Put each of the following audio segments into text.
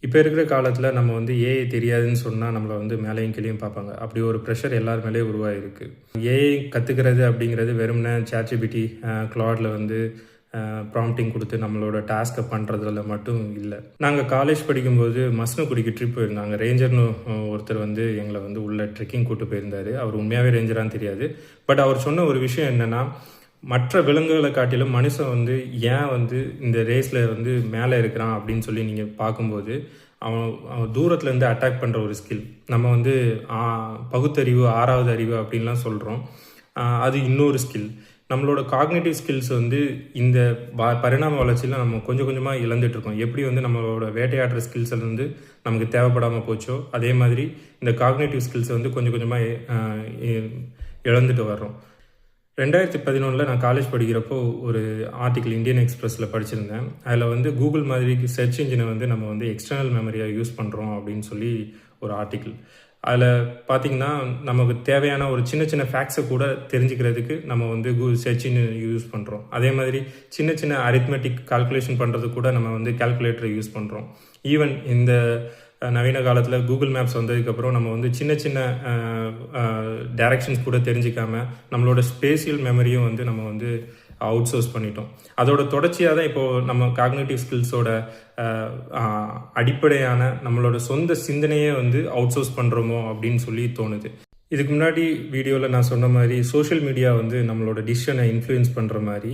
இப்போ இருக்கிற காலத்தில் நம்ம வந்து ஏஐ தெரியாதுன்னு சொன்னால் நம்மளை வந்து மேலேயும் கீழேயும் பார்ப்பாங்க. அப்படி ஒரு ப்ரெஷர் எல்லார் மேலேயும் உருவாகிருக்கு. ஏஐ கற்றுக்கிறது அப்படிங்கிறது வெறும்னே ChatGPT, Claudeல வந்து ப்ராம்ப்டிங் கொடுத்து நம்மளோட டாஸ்க்கை பண்ணுறதுல மட்டும் இல்லை. நாங்கள் காலேஜ் படிக்கும்போது மஸ்னகுடிக்கு ட்ரிப் போயிருந்தாங்க. ரேஞ்சர்னு ஒருத்தர் வந்து எங்களை வந்து உள்ள ட்ரெக்கிங் கூட்டு போயிருந்தார். அவர் உண்மையாகவே ரேஞ்சரான்னு தெரியாது. பட் அவர் சொன்ன ஒரு விஷயம் என்னென்னா, மற்ற விலங்குகளை காட்டிலும் மனுஷன் வந்து ஏன் வந்து இந்த ரேஸில் வந்து மேலே இருக்கிறான் அப்படின்னு சொல்லி நீங்கள் பார்க்கும்போது, அவன் தூரத்துலேருந்து அட்டாக் பண்ணுற ஒரு ஸ்கில். நம்ம வந்து பகுத்தறிவு, ஆறாவது அறிவு அப்படின்லாம் சொல்கிறோம். அது இன்னொரு ஸ்கில். நம்மளோட காக்னேட்டிவ் ஸ்கில்ஸ் வந்து இந்த பரிணாம வளர்ச்சியில் நம்ம கொஞ்சம் கொஞ்சமாக இழந்துட்டுருக்கோம். எப்படி வந்து நம்மளோட வேட்டையாடுற ஸ்கில்ஸ் வந்து நமக்கு தேவைப்படாமல் போச்சோ, அதே மாதிரி இந்த காக்னேட்டிவ் ஸ்கில்ஸை வந்து கொஞ்சம் கொஞ்சமாக இழந்துட்டு வர்றோம். 2011 நான் காலேஜ் படிக்கிறப்போ ஒரு ஆர்டிக்கிள் இந்தியன் எக்ஸ்பிரஸில் படிச்சிருந்தேன். அதில் வந்து கூகுள் மாதிரி சர்ச் இன்ஜினை வந்து நம்ம வந்து எக்ஸ்டர்னல் மெமரியாக யூஸ் பண்ணுறோம் அப்படின்னு சொல்லி ஒரு ஆர்டிக்கிள். அதில் பார்த்திங்கன்னா, நமக்கு தேவையான ஒரு சின்ன சின்ன ஃபேக்ட்ஸை கூட தெரிஞ்சுக்கிறதுக்கு நம்ம வந்து சர்ச் இன்ஜின் யூஸ் பண்ணுறோம். அதே மாதிரி சின்ன சின்ன அரித்மெட்டிக் கால்குலேஷன் பண்ணுறதுக்கு கூட நம்ம வந்து கால்குலேட்டரை யூஸ் பண்ணுறோம். ஈவன் இந்த நவீன காலத்தில் கூகுள் மேப்ஸ் வந்ததுக்கப்புறம் நம்ம வந்து சின்ன சின்ன டைரக்ஷன்ஸ் கூட தெரிஞ்சிக்காமல் நம்மளோட ஸ்பேஷியல் மெமரியும் வந்து நம்ம வந்து அவுட் சோர்ஸ் பண்ணிட்டோம். அதோட தொடர்ச்சியாக தான் இப்போது நம்ம காக்னேட்டிவ் ஸ்கில்ஸோட அடிப்படையான நம்மளோட சொந்த சிந்தனையே வந்து அவுட் சோர்ஸ் பண்ணுறோமோ அப்படின்னு சொல்லி தோணுது. இதுக்கு முன்னாடி வீடியோவில் நான் சொன்ன மாதிரி சோஷியல் மீடியா வந்து நம்மளோட டிசிஷனை இன்ஃப்ளூயன்ஸ் பண்ணுற மாதிரி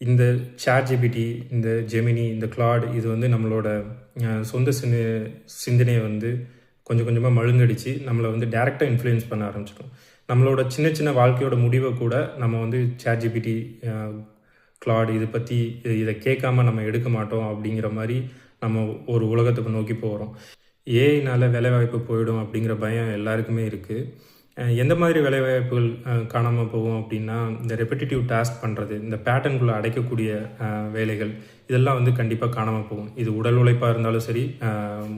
இந்த ChatGPT, இந்த ஜெமினி, இந்த Claude இது வந்து நம்மளோட சொந்த சிந்தனையை வந்து கொஞ்சம் கொஞ்சமாக மழுங்கடிச்சு நம்மளை வந்து டைரெக்டாக இன்ஃப்ளூயன்ஸ் பண்ண ஆரம்பிச்சிட்டோம். நம்மளோட சின்ன சின்ன வாழ்க்கையோட முடிவை கூட நம்ம வந்து ChatGPT, Claude இதை கேட்காம நம்ம எடுக்க மாட்டோம் அப்படிங்கிற மாதிரி நம்ம ஒரு உலகத்துக்கு நோக்கி போகிறோம். ஏஐனால் வேலைவாய்ப்பு போயிடும் அப்படிங்கிற பயம் எல்லாருக்குமே இருக்குது. எந்த மாதிரி வேலைவாய்ப்புகள் காணாமல் போகும் அப்படின்னா, இந்த ரெப்பிட்டேட்டிவ் டாஸ்க் பண்ணுறது, இந்த பேட்டர்னுக்குள்ளே அடைக்கக்கூடிய வேலைகள், இதெல்லாம் வந்து கண்டிப்பாக காணாமல் போகும். இது உடல் உழைப்பாக இருந்தாலும் சரி,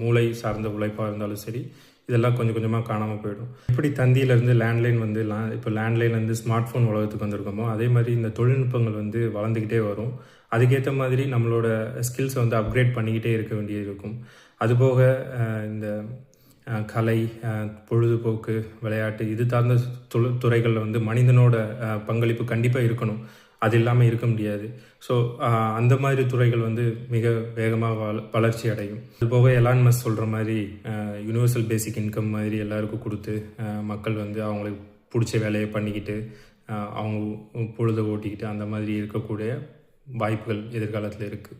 மூளை சார்ந்த உழைப்பாக இருந்தாலும் சரி, இதெல்லாம் கொஞ்சம் கொஞ்சமாக காணாமல் போயிடும். எப்படி தந்தியிலேருந்து லேண்ட்லைன் வந்து இப்போ லேண்ட்லைன்லேருந்து ஸ்மார்ட் ஃபோன் உலகத்துக்கு வந்திருக்கோமோ, அதே மாதிரி இந்த தொழில்நுட்பங்கள் வந்து வளர்ந்துக்கிட்டே வரும். அதுக்கேற்ற மாதிரி நம்மளோட ஸ்கில்ஸை வந்து அப்கிரேட் பண்ணிக்கிட்டே இருக்க வேண்டியது இருக்கும். அதுபோக இந்த கலை, பொழுதுபோக்கு, விளையாட்டு இது சார்ந்த துறைகளில் வந்து மனிதனோட பங்களிப்பு கண்டிப்பாக இருக்கணும். அது இல்லாமல் இருக்க முடியாது. ஸோ அந்த மாதிரி துறைகள் வந்து மிக வேகமாக வளர்ச்சி அடையும். அதுபோக எலான் மஸ்க் சொல்கிற மாதிரி யூனிவர்சல் பேசிக் இன்கம் மாதிரி எல்லாருக்கும் கொடுத்து மக்கள் வந்து அவங்களுக்கு பிடிச்ச வேலையை பண்ணிக்கிட்டு அவங்க பொழுதை ஓட்டிக்கிட்டு அந்த மாதிரி இருக்கக்கூடிய வாய்ப்புகள் எதிர்காலத்தில் இருக்குது.